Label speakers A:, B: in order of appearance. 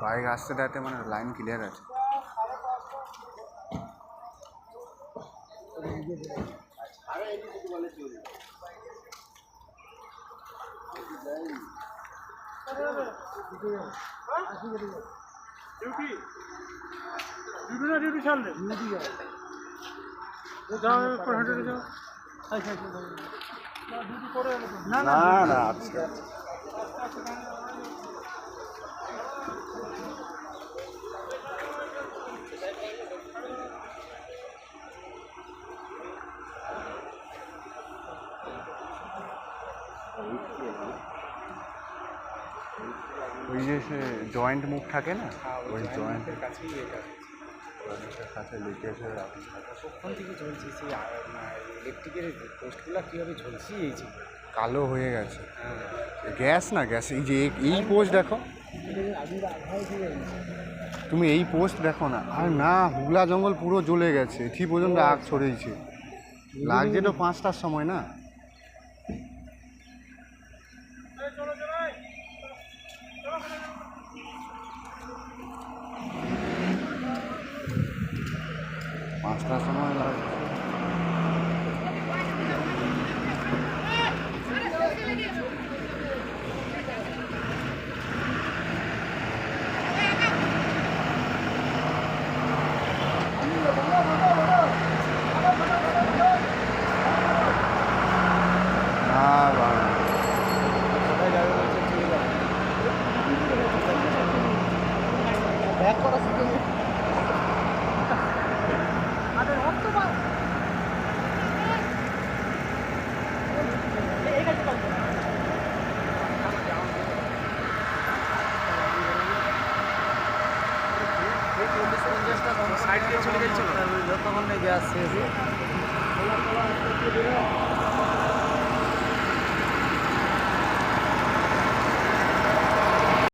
A: Bike আসতে দাঁড়াতে মানে লাইন ক্লিয়ার আছে।
B: ডিউটি ছাড়লে যাও একটু হেঁটে যাও। না না
A: না আচ্ছা ওই যে সে জয়েন্ট মুখ থাকে না, ওই জয়েন্টের কাছেই এটা কাছে লিকেজের
C: কখন থেকে ঝলছে সেই ইলেকট্রিকের পোস্টগুলো কীভাবে ঝলসিয়েছে,
A: কালো হয়ে গেছে। গ্যাস না গ্যাস, এই যে এই পোস্ট দেখো, তুমি এই পোস্ট দেখো না, আর না হুগলা জঙ্গল পুরো জ্বলে গেছে, ঠিক পর্যন্ত আগ ছড়িয়েছে। লাগছে তো 5টার সময় না। পাঁচটার সময় লাগছে।
C: ব্যাক করা শিখে সাইড দিয়ে চলে গেছিল যতক্ষণ গ্যাস শেষ